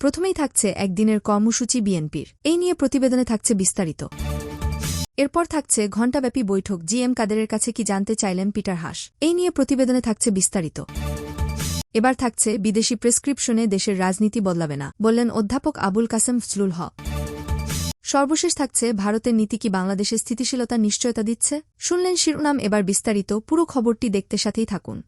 প্রথমেই থাকছে একদিনের কর্মসূচি বিএনপির, এই নিয়ে প্রতিবেদনে থাকছে বিস্তারিত। এরপর থাকছে ঘণ্টাব্যাপী বৈঠক, জিএম কাদেরের কাছে কি জানতে চাইলেন পিটার হাস, এই নিয়ে প্রতিবেদনে থাকছে বিস্তারিত। এবার থাকছে বিদেশি প্রেসক্রিপশনে দেশের রাজনীতি বদলাবে না, বললেন অধ্যাপক আবুল কাসেম ফজলুল হক। সর্বশেষ থাকছে ভারতের নীতি কি বাংলাদেশের স্থিতিশীলতার নিশ্চয়তা দিচ্ছে। শুনলেন শিরোনাম, এবার বিস্তারিত। পুরো খবরটি দেখতে সাথেই থাকুন।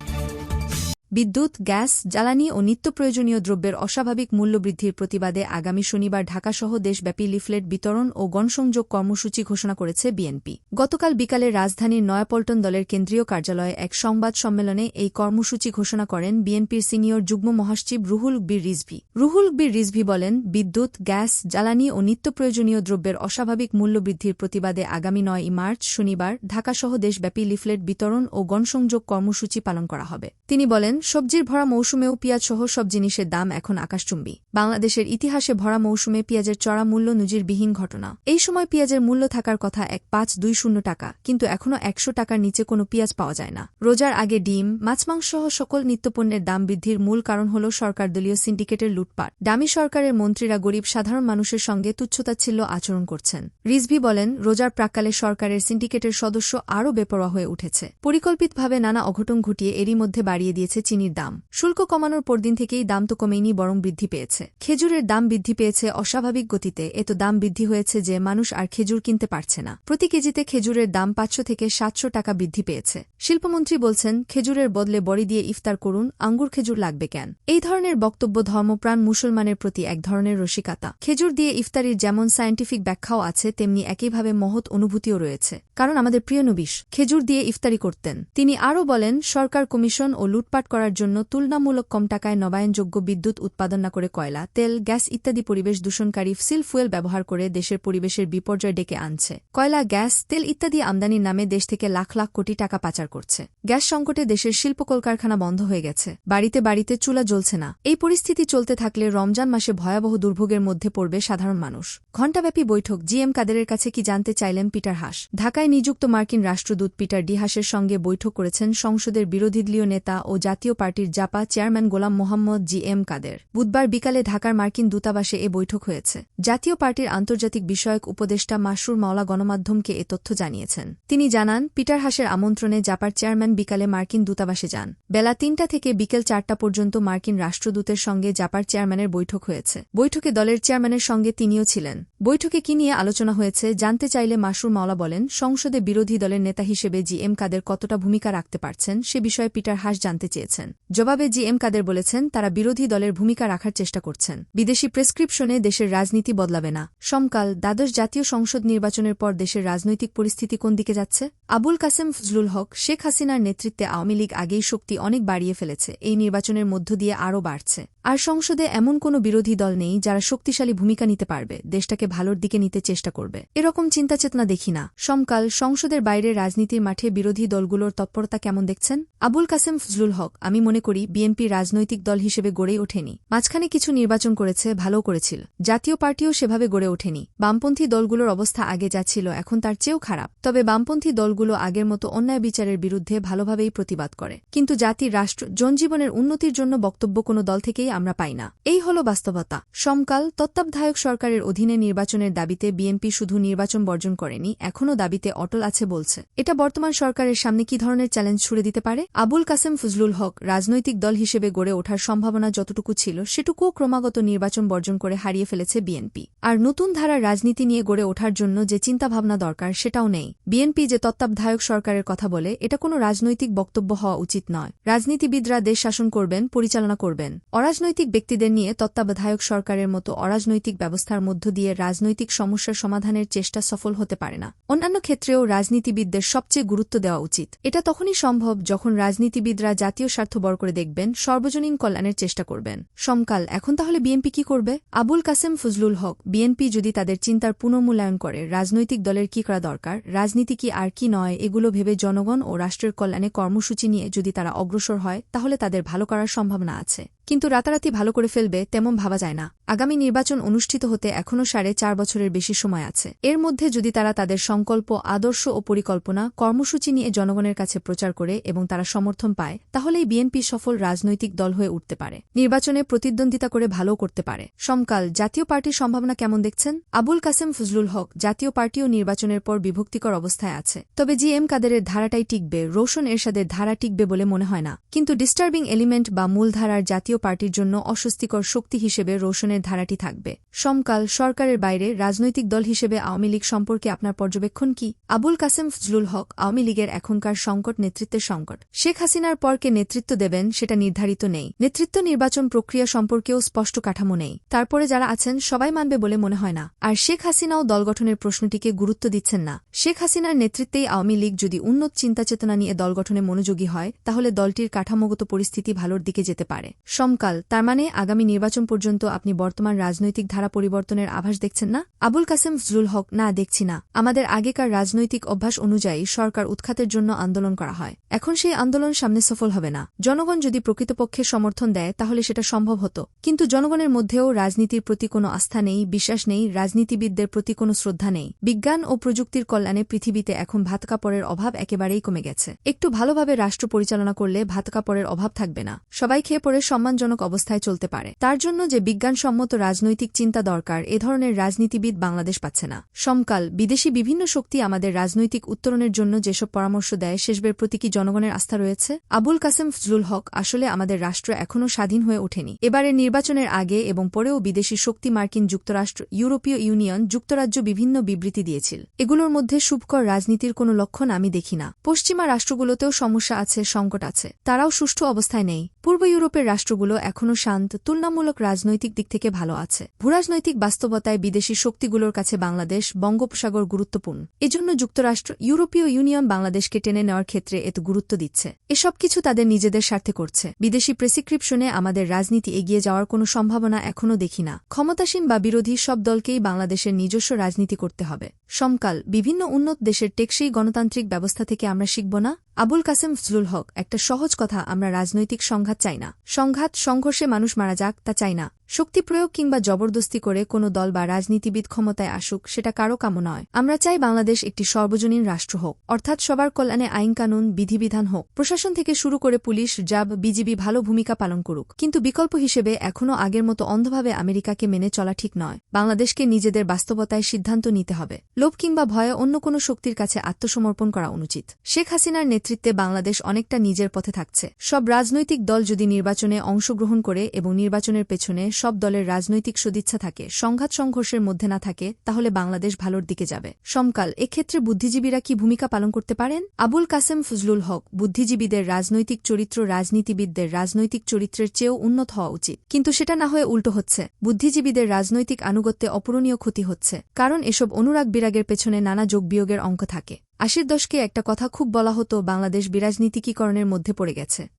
বিদ্যুৎ, গ্যাস, জ্বালানি ও নিত্য প্রয়োজনীয় দ্রব্যের অস্বাভাবিক মূল্যবৃদ্ধির প্রতিবাদে আগামী শনিবার ঢাকাসহ দেশব্যাপী লিফলেট বিতরণ ও গণসংযোগ কর্মসূচি ঘোষণা করেছে বিএনপি। গতকাল বিকালে রাজধানীর নয়াপল্টন দলের কেন্দ্রীয় কার্যালয়ে এক সংবাদ সম্মেলনে এই কর্মসূচি ঘোষণা করেন বিএনপির সিনিয়র যুগ্ম মহাসচিব রুহুল কবির রিজভী। রুহুল কবির রিজভী বলেন, বিদ্যুৎ, গ্যাস, জ্বালানি ও নিত্য প্রয়োজনীয় দ্রব্যের অস্বাভাবিক মূল্যবৃদ্ধির প্রতিবাদে আগামী ৯ মার্চ শনিবার ঢাকাসহ দেশব্যাপী লিফলেট বিতরণ ও গণসংযোগ কর্মসূচি পালন করা হবে। তিনি বলেন, সবজির ভরা মৌসুমেও পেঁয়াজসহ সব জিনিসের দাম এখন আকাশচুম্বী। বাংলাদেশের ইতিহাসে ভরা মৌসুমে পেঁয়াজের চড়া মূল্য নজিরবিহীন ঘটনা। এই সময় পেঁয়াজের মূল্য থাকার কথা ১,৫২০ টাকা, কিন্তু এখনও ১০০ টাকার নিচে কোনো পেঁয়াজ পাওয়া যায় না। রোজার আগে ডিম, মাছমাংসসহ সকল নিত্যপণ্যের দাম বৃদ্ধির মূল কারণ হল সরকারদলীয় সিন্ডিকেটের লুটপাট। ডামি সরকারের মন্ত্রীরা গরিব সাধারণ মানুষের সঙ্গে তুচ্ছতাচ্ছিল্য আচরণ করছেন। রিজভী বলেন, রোজার প্রাক্কালে সরকারের সিন্ডিকেটের সদস্য আরও বেপরোয়া হয়ে উঠেছে। পরিকল্পিতভাবে নানা অঘটন ঘটিয়ে এরই মধ্যে বাড়িয়ে দিয়েছে চিনির দাম। শুল্ক কমানোর পরদিন থেকেই দাম তো কমেনি, বরং বৃদ্ধি পেয়েছে। খেজুরের দাম বৃদ্ধি পেয়েছে অস্বাভাবিক গতিতে। এত দাম বৃদ্ধি হয়েছে যে মানুষ আর খেজুর কিনতে পারছে না। প্রতি কেজিতে খেজুরের দাম ৫০০ থেকে ৭০০ টাকা বৃদ্ধি পেয়েছে। শিল্পমন্ত্রী বলছেন, খেজুরের বদলে বড়ি দিয়ে ইফতার করুন, আঙ্গুর খেজুর লাগবে কেন? এই ধরনের বক্তব্য ধর্মপ্রাণ মুসলমানের প্রতি এক ধরনের রসিকতা। খেজুর দিয়ে ইফতারির যেমন সায়েন্টিফিক ব্যাখ্যাও আছে, তেমনি একইভাবে মহৎ অনুভূতিও রয়েছে। কারণ আমাদের প্রিয় নবী খেজুর দিয়ে ইফতারি করতেন। তিনি আরও বলেন, সরকার কমিশন ও লুটপাট করার জন্য তুলনামূলক কম টাকায় নবায়নযোগ্য বিদ্যুৎ উৎপাদন না করে কয়লা, তেল, গ্যাস ইত্যাদি পরিবেশ দূষণকারী ফসিল ফুয়েল ব্যবহার করে দেশের পরিবেশের বিপর্যয় ডেকে আনছে। কয়লা, গ্যাস, তেল ইত্যাদি আমদানির নামে দেশ থেকে লাখ লাখ কোটি টাকা পাচার করছে। গ্যাস সংকটে দেশের শিল্প কলকারখানা বন্ধ হয়ে গেছে। বাড়িতে বাড়িতে চুলা জ্বলছে না। এই পরিস্থিতি চলতে থাকলে রমজান মাসে ভয়াবহ দুর্ভোগের মধ্যে পড়বে সাধারণ মানুষ। ঘণ্টাব্যাপী বৈঠক, জিএম কাদেরের কাছে কি জানতে চাইলেন পিটার হাস। ঢাকায় নিযুক্ত মার্কিন রাষ্ট্রদূত পিটার ডি হাসের সঙ্গে বৈঠক করেছেন সংসদের বিরোধীদলীয় নেতা ও জাতীয় পার্টির জাপা চেয়ারম্যান গোলাম মোহাম্মদ জিএম কাদের। বুধবার বিকালে ঢাকার মার্কিন দূতাবাসে এ বৈঠক হয়েছে। জাতীয় পার্টির আন্তর্জাতিক বিষয়ক উপদেষ্টা মাসরুর মাওলা গণমাধ্যমকে এ তথ্য জানিয়েছেন। তিনি জানান, পিটার হাসের আমন্ত্রণে জাপার চেয়ারম্যান বিকালে মার্কিন দূতাবাসে যান। বেলা ৩টা থেকে বিকেল ৪টা পর্যন্ত মার্কিন রাষ্ট্রদূতের সঙ্গে জাপার চেয়ারম্যানের বৈঠক হয়েছে। বৈঠকে দলের চেয়ারম্যানের সঙ্গে তিনিও ছিলেন। বৈঠকে কি নিয়ে আলোচনা হয়েছে জানতে চাইলে মাসরুর মাওলা বলেন, সংসদে বিরোধী দলের নেতা হিসেবে জিএম কাদের কতটা ভূমিকা রাখতে পারছেন সে বিষয়ে পিটার হাস জানতে চেয়েছেন। জবাবে জিএম কাদের বলেছেন, তারা বিরোধী দলের ভূমিকা রাখার চেষ্টা করছেন। বিদেশি প্রেসক্রিপশনে দেশের রাজনীতি বদলাবে না। সমকাল, দ্বাদশ জাতীয় সংসদ নির্বাচনের পর দেশের রাজনৈতিক পরিস্থিতি কোন দিকে যাচ্ছে? আবুল কাসেম ফজলুল হক, শেখ হাসিনার নেতৃত্বে আওয়ামী লীগ আগেই শক্তি অনেক বাড়িয়ে ফেলেছে, এই নির্বাচনের মধ্য দিয়ে আরও বাড়ছে। আর সংসদে এমন কোনো বিরোধী দল নেই যারা শক্তিশালী ভূমিকা নিতে পারবে, দেশটাকে ভালোর দিকে নিতে চেষ্টা করবে। এরকম চিন্তাচেতনা দেখি না। সমকাল, সংসদের বাইরে রাজনীতির মাঠে বিরোধী দলগুলোর তৎপরতা কেমন দেখছেন? আবুল কাসেম ফজলুল হক, আমি মনে করি বিএনপি রাজনৈতিক দল হিসেবে গড়েই ওঠেনি। মাঝখানে কিছু নির্বাচন করেছে, ভালো করেছিল। জাতীয় পার্টিও সেভাবে গড়ে ওঠেনি। বামপন্থী দলগুলোর অবস্থা আগে যা ছিল এখন তার চেয়েও খারাপ। তবে বামপন্থী দলগুলো আগের মতো অন্যায় বিচারের বিরুদ্ধে ভালোভাবেই প্রতিবাদ করে। কিন্তু জাতির, রাষ্ট্র, জনজীবনের উন্নতির জন্য বক্তব্য কোনো দল থেকেই আমরা পাই না। এই হল বাস্তবতা। সমকাল, তত্ত্বাবধায়ক সরকারের অধীনে নির্বাচনের দাবিতে বিএনপি শুধু নির্বাচন বর্জন করেনি, এখনও দাবিতে অটল আছে বলছে। এটা বর্তমান সরকারের সামনে কি ধরনের চ্যালেঞ্জ ছুড়ে দিতে পারে? আবুল কাসেম ফজলুল হক, রাজনৈতিক দল হিসেবে গড়ে ওঠার সম্ভাবনা যতটুকু ছিল সেটুকুও ক্রমাগত নির্বাচন বর্জন করে হারিয়ে ফেলেছে বিএনপি। আর নতুন ধারার রাজনীতি নিয়ে গড়ে ওঠার জন্য যে চিন্তাভাবনা দরকার সেটাও নেই। বিএনপি যে তত্ত্বাবধায়ক সরকারের কথা বলে, এটা কোনো রাজনৈতিক বক্তব্য হওয়া উচিত নয়। রাজনীতিবিদরা দেশ শাসন করবেন, পরিচালনা করবেন। অরাজনৈতিক ব্যক্তিদের নিয়ে তত্ত্বাবধায়ক সরকারের মতো অরাজনৈতিক ব্যবস্থার মধ্য দিয়ে রাজনৈতিক সমস্যার সমাধানের চেষ্টা সফল হতে পারে না। অন্যান্য ক্ষেত্রেও রাজনীতিবিদদের সবচেয়ে গুরুত্ব দেওয়া উচিত। এটা তখনই সম্ভব যখন রাজনীতিবিদরা জাতীয় স্বার্থ বড় করে দেখবেন, সর্বজনীন কল্যাণের চেষ্টা করবেন। সমকাল, এখন তাহলে বিএনপি কি করবে? আবুল কাসেম ফজলুল হক, বিএনপি যদি তাদের চিন্তার পুনর্মূল্যায়ন করে, রাজনৈতিক দলের কি করা দরকার, রাজনীতি কি আর কি নয়, এগুলো ভেবে জনগণ ও রাষ্ট্রের কল্যাণে কর্মসূচি নিয়ে যদি তারা অগ্রসর হয়, তাহলে তাদের ভালো করার সম্ভাবনা আছে। কিন্তু রাতারাতি ভালো করে ফেলবে তেমন ভাবা যায় না। আগামী নির্বাচন অনুষ্ঠিত হতে এখনও 4.5 বছরের বেশি সময় আছে। এর মধ্যে যদি তারা তাদের সংকল্প, আদর্শ ও পরিকল্পনা, কর্মসূচি নিয়ে জনগণের কাছে প্রচার করে এবং তারা সমর্থন পায়, তাহলেই বিএনপি সফল রাজনৈতিক দল হয়ে উঠতে পারে, নির্বাচনে প্রতিদ্বন্দ্বিতা করে ভালো করতে পারে। সমকাল জাতীয় পার্টির সম্ভাবনা কেমন দেখছেন? আবুল কাসেম ফজলুল হক জাতীয় পার্টিও নির্বাচনের পর বিভক্তিকর অবস্থায় আছে। তবে জি.এম. কাদেরের ধারাটাই টিকবে, রওশন এরশাদের ধারা টিকবে বলে মনে হয় না। কিন্তু ডিস্টার্বিং এলিমেন্ট বা মূলধারার জাতীয় পার্টির জন্য অস্বস্তিকর শক্তি হিসেবে রওশনের ধারাটি থাকবে। সমকাল সরকারের বাইরে রাজনৈতিক দল হিসেবে আওয়ামী লীগ সম্পর্কে আপনার পর্যবেক্ষণ কি? আবুল কাসেম ফজলুল হক আওয়ামী লীগের এখনকার সংকট নেতৃত্বের সংকট। শেখ হাসিনার পর কে নেতৃত্ব দেবেন সেটা নির্ধারিত নেই। নেতৃত্ব নির্বাচন প্রক্রিয়া সম্পর্কেও স্পষ্ট কাঠামো নেই। তারপরে যারা আছেন সবাই মানবে বলে মনে হয় না। আর শেখ হাসিনাও দল গঠনের প্রশ্নটিকে গুরুত্ব দিচ্ছেন না। শেখ হাসিনার নেতৃত্বেই আওয়ামী লীগ যদি উন্নত চিন্তাচেতনা নিয়ে দল গঠনে মনোযোগী হয়, তাহলে দলটির কাঠামোগত পরিস্থিতি ভালোর দিকে যেতে পারে। সমকাল তার মানে আগামী নির্বাচন পর্যন্ত আপনি বর্তমান রাজনৈতিক ধারা পরিবর্তনের আভাস দেখছেন না? আবুল কাসেম ফজলুল হক না, দেখছি না। আমাদের আগেকার রাজনৈতিক অভ্যাস অনুযায়ী সরকার উৎখাতের জন্য আন্দোলন করা হয়। এখন সেই আন্দোলন সামনে সফল হবে না। জনগণ যদি প্রকৃতপক্ষে সমর্থন দেয় তাহলে সেটা সম্ভব হতো। কিন্তু জনগণের মধ্যেও রাজনীতির প্রতি কোনো আস্থা নেই, বিশ্বাস নেই, রাজনীতিবিদদের প্রতি কোনো শ্রদ্ধা নেই। বিজ্ঞান ও প্রযুক্তির কল্যাণে পৃথিবীতে এখন ভাত কাপড়ের অভাব একেবারেই কমে গেছে। একটু ভালোভাবে রাষ্ট্র পরিচালনা করলে ভাত কাপড়ের অভাব থাকবে না, সবাই খেয়ে পড়ে সম্মানজনক অবস্থায় চলতে পারে। তার জন্য যে বিজ্ঞানসম্মত রাজনৈতিক চিন্তা দরকার, এ ধরনের রাজনীতিবিদ বাংলাদেশ পাচ্ছে না। সমকাল বিদেশি বিভিন্ন শক্তি আমাদের রাজনৈতিক উত্তরণের জন্য যেসব পরামর্শ দেয়, সেসবের প্রতি কি জনগণের আস্থা রয়েছে? আবুল কাসেম ফজলুল হক আসলে আমাদের রাষ্ট্র এখনও স্বাধীন হয়ে ওঠেনি। এবারের নির্বাচনের আগে এবং পরেও বিদেশি শক্তি মার্কিন যুক্তরাষ্ট্র, ইউরোপীয় ইউনিয়ন, যুক্তরাজ্য বিভিন্ন বিবৃতি দিয়েছিল। এগুলোর মধ্যে শুভকর রাজনীতির কোনো লক্ষণ আমি দেখি না। পশ্চিমা রাষ্ট্রগুলোতেও সমস্যা আছে, সংকট আছে, তারাও সুষ্ঠু অবস্থায় নেই। পূর্ব ইউরোপের রাষ্ট্রগুলো এখনও শান্ত, তুলনামূলক রাজনৈতিক দিক থেকে ভালো আছে। ভূরাজনৈতিক বাস্তবতায় বিদেশি শক্তিগুলোর কাছে বাংলাদেশ, বঙ্গোপসাগর গুরুত্বপূর্ণ। এজন্য যুক্তরাষ্ট্র, ইউরোপীয় ইউনিয়ন বাংলাদেশকে টেনে নেওয়ার ক্ষেত্রে এত গুরুত্ব দিচ্ছে। এসব কিছু তাদের নিজেদের স্বার্থে করছে। বিদেশি প্রেসক্রিপশনে আমাদের রাজনীতি এগিয়ে যাওয়ার কোনো সম্ভাবনা এখনও দেখি না। ক্ষমতাসীন বা বিরোধী সব দলকেই বাংলাদেশের নিজস্ব রাজনীতি করতে হবে। সমকাল বিভিন্ন উন্নত দেশের টেকসই গণতান্ত্রিক ব্যবস্থা থেকে আমরা শিখব না? আবুল কাসেম ফজলুল হক একটা সহজ কথা, আমরা রাজনৈতিক সংঘাত চাই না। সংঘাত, সংঘর্ষে মানুষ মারা যাক, তা চাই না। শক্তি প্রয়োগ কিংবা জবরদস্তি করে কোনো দল বা রাজনীতিবিদ ক্ষমতায় আসুক, সেটা কারো কাম্য নয়। আমরা চাই বাংলাদেশ একটি সর্বজনীন রাষ্ট্র হোক, অর্থাৎ সবার কল্যাণে আইনকানুন, বিধিবিধান হোক। প্রশাসন থেকে শুরু করে পুলিশ, র্যাব, বিজিবি ভালো ভূমিকা পালন করুক। কিন্তু বিকল্প হিসেবে এখনও আগের মতো অন্ধভাবে আমেরিকাকে মেনে চলা ঠিক নয়। বাংলাদেশকে নিজেদের বাস্তবতায় সিদ্ধান্ত নিতে হবে। লোভ কিংবা ভয়ে অন্য কোনো শক্তির কাছে আত্মসমর্পণ করা অনুচিত। শেখ হাসিনার নেতৃত্বে বাংলাদেশ অনেকটা নিজের পথে থাকছে। সব রাজনৈতিক দল যদি নির্বাচনে অংশগ্রহণ করে এবং নির্বাচনের পেছনে সব দলের রাজনৈতিক সদিচ্ছা থাকে, সংঘাত সংঘর্ষের মধ্যে না থাকে, তাহলে বাংলাদেশ ভালোর দিকে যাবে। সমকাল এক্ষেত্রে বুদ্ধিজীবীরা কি ভূমিকা পালন করতে পারেন? আবুল কাসেম ফজলুল হক বুদ্ধিজীবীদের রাজনৈতিক চরিত্র রাজনীতিবিদদের রাজনৈতিক চরিত্রের চেয়েও উন্নত হওয়া উচিত। কিন্তু সেটা না হয়ে উল্টো হচ্ছে। বুদ্ধিজীবীদের রাজনৈতিক আনুগত্যে অপূরণীয় ক্ষতি হচ্ছে, কারণ এসব অনুরাগ বিরাগের পেছনে নানা যোগ বিয়োগের অঙ্ক থাকে। 80 দশকে একটা কথা খুব বলা হতো, বাংলাদেশ বিরাজনীতিকীকরণের মধ্যে পড়ে গেছে।